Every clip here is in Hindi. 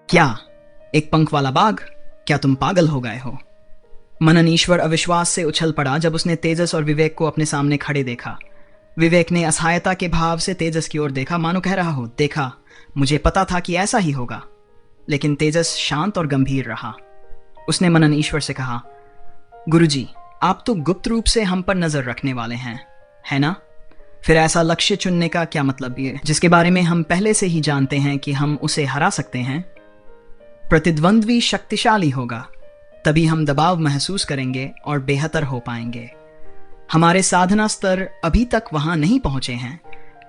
क्या? एक पंख वाला बाघ? क्या तुम पागल हो गए हो? मनन ईश्वर अविश्वास से उछल पड़ा जब उसने तेजस और विवेक को अपने सामने खड़े देखा। विवेक ने असहायता के भाव से तेजस की ओर देखा, मानो कह रहा हो, देखा, मुझे पता था कि ऐसा ही होगा। लेकिन तेजस शांत और गंभीर रहा। उसने मनन ईश्वर से कहा, गुरुजी, आप तो गुप्त रूप से हम पर नजर रखने वाले हैं, है ना? फिर ऐसा लक्ष्य चुनने का क्या मतलब है जिसके बारे में हम पहले से ही जानते हैं कि हम उसे हरा सकते हैं? प्रतिद्वंद्वी शक्तिशाली होगा, तभी हम दबाव महसूस करेंगे और बेहतर हो पाएंगे। हमारे साधना स्तर अभी तक वहां नहीं पहुंचे हैं,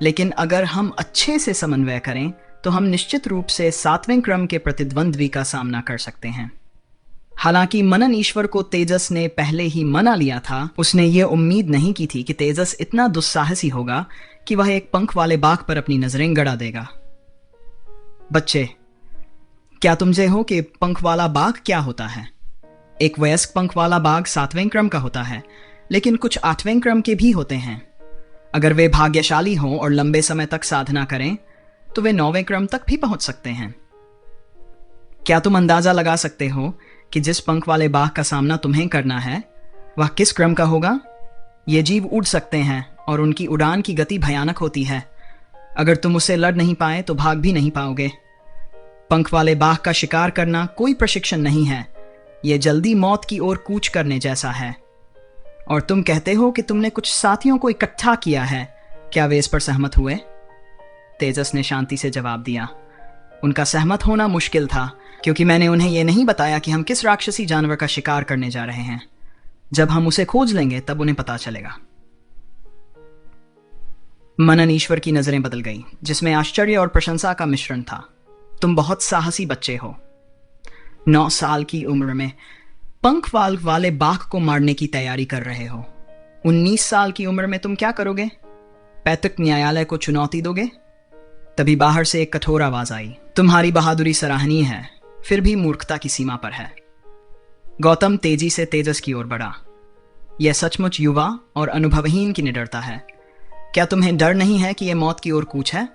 लेकिन अगर हम अच्छे से समन्वय करें तो हम निश्चित रूप से 7वें क्रम के प्रतिद्वंद्वी का सामना कर सकते हैं। हालांकि मनन ईश्वर को तेजस ने पहले ही मना लिया था, उसने ये उम्मीद नहीं की थी कि तेजस इतना दुस्साहसी होगा कि वह एक पंख वाले बाघ पर अपनी नजरें गड़ा देगा। बच्चे, क्या तुम जे हो कि पंख वाला बाघ क्या होता है? एक वयस्क पंख वाला बाघ 7वें क्रम का होता है, लेकिन कुछ 8वें क्रम के भी होते हैं। अगर वे भाग्यशाली हों और लंबे समय तक साधना करें तो वे 9वें क्रम तक भी पहुंच सकते हैं। क्या तुम अंदाजा लगा सकते हो कि जिस पंख वाले बाघ का सामना तुम्हें करना है वह किस क्रम का होगा? ये जीव उड़ सकते हैं और उनकी उड़ान की गति भयानक होती है। अगर तुम उससे लड़ नहीं पाए तो भाग भी नहीं पाओगे। पंख वाले बाघ का शिकार करना कोई प्रशिक्षण नहीं है, यह जल्दी मौत की ओर कूच करने जैसा है। और तुम कहते हो कि तुमने कुछ साथियों को इकट्ठा किया है, क्या वे इस पर सहमत हुए? तेजस ने शांति से जवाब दिया, उनका सहमत होना मुश्किल था, क्योंकि मैंने उन्हें यह नहीं बताया कि हम किस राक्षसी जानवर का शिकार करने जा रहे हैं। जब हम उसे खोज लेंगे तब उन्हें पता चलेगा। मनन ईश्वर की नजरें बदल गईं, जिसमें आश्चर्य और प्रशंसा का मिश्रण था। तुम बहुत साहसी बच्चे हो। 9 साल की उम्र में पंख वाले बाघ को मारने की तैयारी कर रहे हो। 19 साल की उम्र में तुम क्या करोगे? पैतृक न्यायालय को चुनौती दोगे? तभी बाहर से एक कठोर आवाज आई, तुम्हारी बहादुरी सराहनीय है, फिर भी मूर्खता की सीमा पर है। गौतम तेजी से तेजस की ओर बढ़ा। यह सचमुच युवा और अनुभवहीन की निडरता है। क्या तुम्हें डर नहीं है कि यह मौत की ओर कूच है?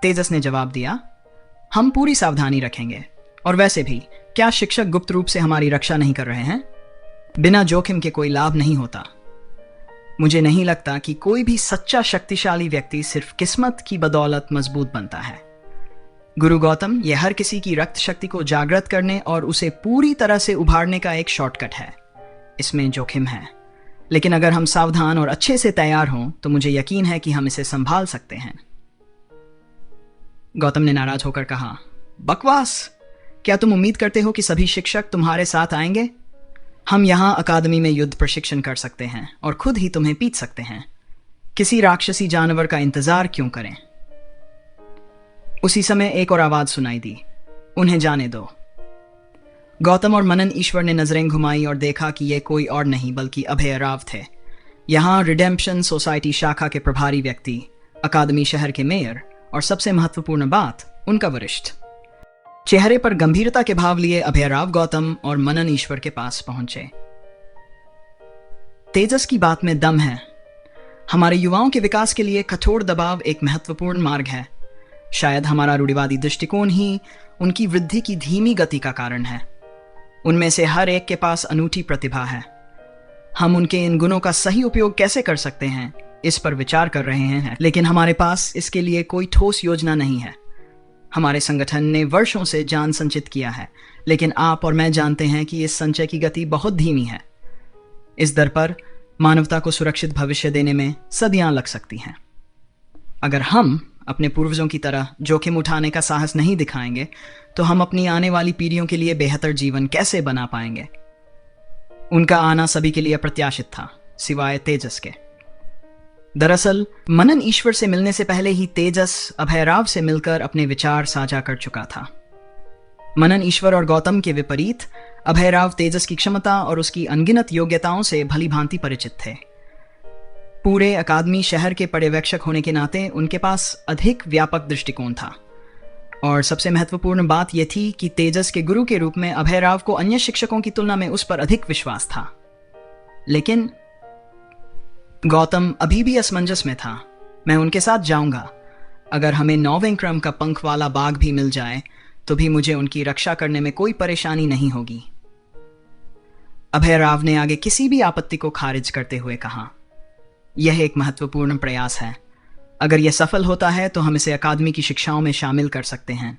तेजस ने जवाब दिया, हम पूरी सावधानी रखेंगे, और वैसे भी क्या शिक्षक गुप्त रूप से हमारी रक्षा नहीं कर रहे हैं? बिना जोखिम के कोई लाभ नहीं होता। मुझे नहीं लगता कि कोई भी सच्चा शक्तिशाली व्यक्ति सिर्फ किस्मत की बदौलत मजबूत बनता है। गुरु गौतम, यह हर किसी की रक्त शक्ति को जागृत करने और उसे पूरी तरह से उभारने का एक शॉर्टकट है। इसमें जोखिम है, लेकिन अगर हम सावधान और अच्छे से तैयार हों तो मुझे यकीन है कि हम इसे संभाल सकते हैं। गौतम ने नाराज होकर कहा, बकवास! क्या तुम उम्मीद करते हो कि सभी शिक्षक तुम्हारे साथ आएंगे? हम यहाँ अकादमी में युद्ध प्रशिक्षण कर सकते हैं और खुद ही तुम्हें पीट सकते हैं। किसी राक्षसी जानवर का इंतजार क्यों करें? उसी समय एक और आवाज सुनाई दी, उन्हें जाने दो। गौतम और मनन ईश्वर ने नजरें घुमाई और देखा कि ये कोई और नहीं बल्कि अभय राव थे। यहाँ रिडेम्पशन सोसाइटी शाखा के प्रभारी व्यक्ति, अकादमी शहर के मेयर और सबसे महत्वपूर्ण बात, उनका वरिष्ठ। चेहरे पर गंभीरता के भाव लिए अभय राव गौतम और मनन ईश्वर के पास पहुंचे। तेजस की बात में दम है। हमारे युवाओं के विकास के लिए कठोर दबाव एक महत्वपूर्ण मार्ग है। शायद हमारा रूढ़िवादी दृष्टिकोण ही उनकी वृद्धि की धीमी गति का कारण है। उनमें से हर एक के पास अनूठी प्रतिभा है। हम उनके इन गुणों का सही उपयोग कैसे कर सकते हैं, इस पर विचार कर रहे हैं, लेकिन हमारे पास इसके लिए कोई ठोस योजना नहीं है। हमारे संगठन ने वर्षों से जान संचित किया है, लेकिन आप और मैं जानते हैं कि इस संचय की गति बहुत धीमी है। इस दर पर मानवता को सुरक्षित भविष्य देने में सदियां लग सकती हैं। अगर हम अपने पूर्वजों की तरह जोखिम उठाने का साहस नहीं दिखाएंगे तो हम अपनी आने वाली पीढ़ियों के लिए बेहतर जीवन कैसे बना पाएंगे? उनका आना सभी के लिए अप्रत्याशित था, सिवाय तेजस के। दरअसल मनन ईश्वर से मिलने से पहले ही तेजस अभय राव से मिलकर अपने विचार साझा कर चुका था। मनन ईश्वर और गौतम के विपरीत अभय राव तेजस की क्षमता और उसकी अनगिनत योग्यताओं से भली भांति परिचित थे। पूरे अकादमी शहर के पर्यवेक्षक होने के नाते उनके पास अधिक व्यापक दृष्टिकोण था, और सबसे महत्वपूर्ण बात यह थी कि तेजस के गुरु के रूप में अभय राव को अन्य शिक्षकों की तुलना में उस पर अधिक विश्वास था। लेकिन गौतम अभी भी असमंजस में था। मैं उनके साथ जाऊंगा। अगर हमें 9वें क्रम का पंख वाला बाघ भी मिल जाए तो भी मुझे उनकी रक्षा करने में कोई परेशानी नहीं होगी। अभय राव ने आगे किसी भी आपत्ति को खारिज करते हुए कहा, यह एक महत्वपूर्ण प्रयास है। अगर यह सफल होता है तो हम इसे अकादमी की शिक्षाओं में शामिल कर सकते हैं।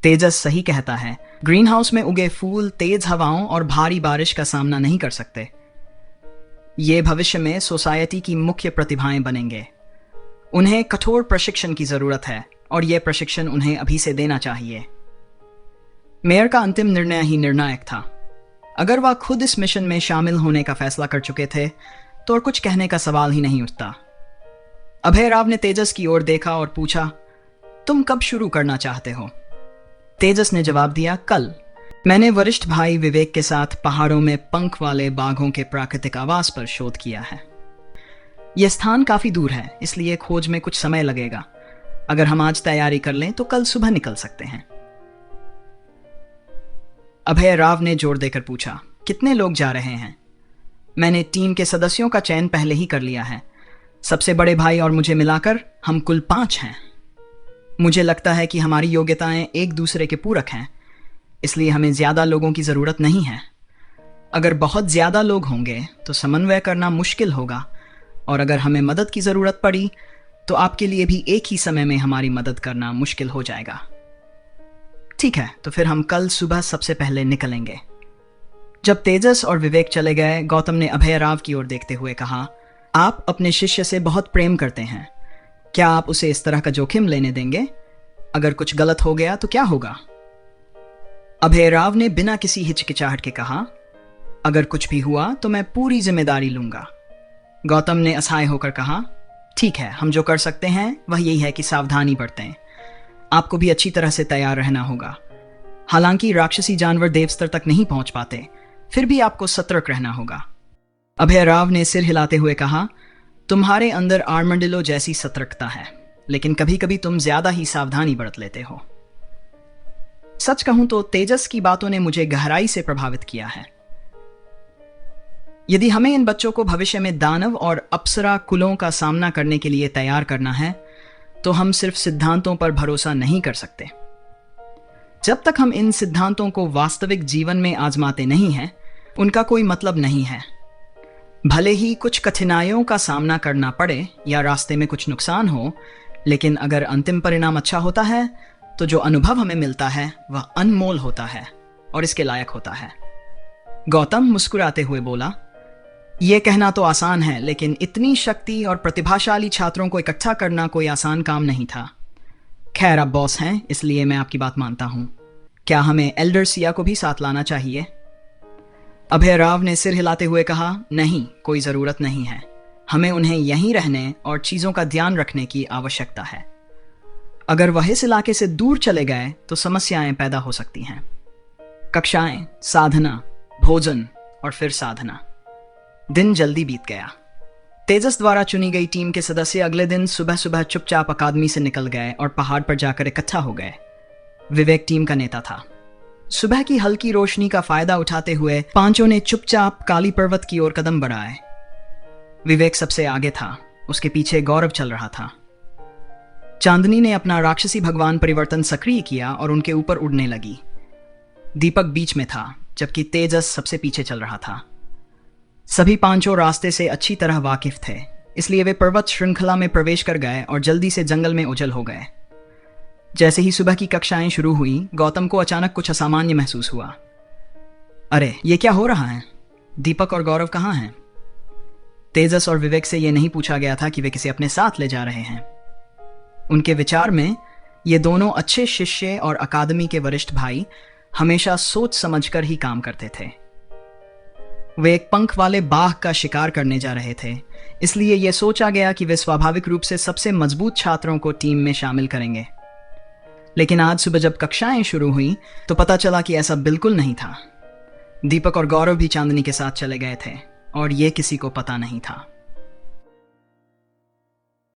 तेजस सही कहता है, ग्रीन हाउस में उगे फूल तेज हवाओं और भारी बारिश का सामना नहीं कर सकते। ये भविष्य में सोसाइटी की मुख्य प्रतिभाएं बनेंगे। उन्हें कठोर प्रशिक्षण की जरूरत है और यह प्रशिक्षण उन्हें अभी से देना चाहिए। मेयर का अंतिम निर्णय ही निर्णायक था। अगर वह खुद इस मिशन में शामिल होने का फैसला कर चुके थे तो और कुछ कहने का सवाल ही नहीं उठता। अभय राव ने तेजस की ओर देखा और पूछा, तुम कब शुरू करना चाहते हो? तेजस ने जवाब दिया, कल। मैंने वरिष्ठ भाई विवेक के साथ पहाड़ों में पंख वाले बाघों के प्राकृतिक आवास पर शोध किया है। यह स्थान काफी दूर है, इसलिए खोज में कुछ समय लगेगा। अगर हम आज तैयारी कर लें तो कल सुबह निकल सकते हैं। अभय राव ने जोर देकर पूछा, कितने लोग जा रहे हैं? मैंने टीम के सदस्यों का चयन पहले ही कर लिया है। सबसे बड़े भाई और मुझे मिलाकर हम कुल 5 हैं। मुझे लगता है कि हमारी योग्यताएं एक दूसरे के पूरक हैं, इसलिए हमें ज्यादा लोगों की जरूरत नहीं है। अगर बहुत ज्यादा लोग होंगे तो समन्वय करना मुश्किल होगा, और अगर हमें मदद की जरूरत पड़ी तो आपके लिए भी एक ही समय में हमारी मदद करना मुश्किल हो जाएगा। ठीक है, तो फिर हम कल सुबह सबसे पहले निकलेंगे। जब तेजस और विवेक चले गए, गौतम ने अभय राव की ओर देखते हुए कहा, आप अपने शिष्य से बहुत प्रेम करते हैं। क्या आप उसे इस तरह का जोखिम लेने देंगे? अगर कुछ गलत हो गया तो क्या होगा? अभय राव ने बिना किसी हिचकिचाहट के कहा, अगर कुछ भी हुआ तो मैं पूरी जिम्मेदारी लूंगा। गौतम ने असहाय होकर कहा, ठीक है, हम जो कर सकते हैं वह यही है कि सावधानी बरतें। आपको भी अच्छी तरह से तैयार रहना होगा। हालांकि राक्षसी जानवर देव स्तर तक नहीं पहुंच पाते, फिर भी आपको सतर्क रहना होगा। अभय राव ने सिर हिलाते हुए कहा, तुम्हारे अंदर आर्मडिलो जैसी सतर्कता है, लेकिन कभी कभी तुम ज्यादा ही सावधानी बरत लेते हो। सच कहूं तो तेजस की बातों ने मुझे गहराई से प्रभावित किया है। यदि हमें इन बच्चों को भविष्य में दानव और अप्सरा कुलों का सामना करने के लिए तैयार करना है तो हम सिर्फ सिद्धांतों पर भरोसा नहीं कर सकते। जब तक हम इन सिद्धांतों को वास्तविक जीवन में आजमाते नहीं हैं, उनका कोई मतलब नहीं है। भले ही कुछ कठिनाइयों का सामना करना पड़े या रास्ते में कुछ नुकसान हो, लेकिन अगर अंतिम परिणाम अच्छा होता है तो जो अनुभव हमें मिलता है वह अनमोल होता है और इसके लायक होता है। गौतम मुस्कुराते हुए बोला, यह कहना तो आसान है, लेकिन इतनी शक्ति और प्रतिभाशाली छात्रों को इकट्ठा करना कोई आसान काम नहीं था। खैर, आप बॉस हैं, इसलिए मैं आपकी बात मानता हूं। क्या हमें एल्डर सिया को भी साथ लाना चाहिए? अभय राव ने सिर हिलाते हुए कहा, नहीं, कोई जरूरत नहीं है। हमें उन्हें यहीं रहने और चीजों का ध्यान रखने की आवश्यकता है। अगर वह इस इलाके से दूर चले गए तो समस्याएं पैदा हो सकती हैं। कक्षाएं, साधना, भोजन और फिर साधना। दिन जल्दी बीत गया। तेजस द्वारा चुनी गई टीम के सदस्य अगले दिन सुबह सुबह चुपचाप अकादमी से निकल गए और पहाड़ पर जाकर इकट्ठा हो गए। विवेक टीम का नेता था। सुबह की हल्की रोशनी का फायदा उठाते हुए पांचों ने चुपचाप काली पर्वत की ओर कदम बढ़ाए। विवेक सबसे आगे था, उसके पीछे गौरव चल रहा था। चांदनी ने अपना राक्षसी भगवान परिवर्तन सक्रिय किया और उनके ऊपर उड़ने लगी। दीपक बीच में था, जबकि तेजस सबसे पीछे चल रहा था। सभी पांचों रास्ते से अच्छी तरह वाकिफ थे, इसलिए वे पर्वत श्रृंखला में प्रवेश कर गए और जल्दी से जंगल में ओझल हो गए। जैसे ही सुबह की कक्षाएं शुरू हुई, गौतम को अचानक कुछ असामान्य महसूस हुआ। अरे, ये क्या हो रहा है? दीपक और गौरव कहाँ हैं? तेजस और विवेक से यह नहीं पूछा गया था कि वे किसे अपने साथ ले जा रहे हैं। उनके विचार में ये दोनों अच्छे शिष्य और अकादमी के वरिष्ठ भाई हमेशा सोच समझकर ही काम करते थे। वे एक पंख वाले बाघ का शिकार करने जा रहे थे, इसलिए यह सोचा गया कि वे स्वाभाविक रूप से सबसे मजबूत छात्रों को टीम में शामिल करेंगे। लेकिन आज सुबह जब कक्षाएं शुरू हुई तो पता चला कि ऐसा बिल्कुल नहीं था। दीपक और गौरव भी चांदनी के साथ चले गए थे और ये किसी को पता नहीं था।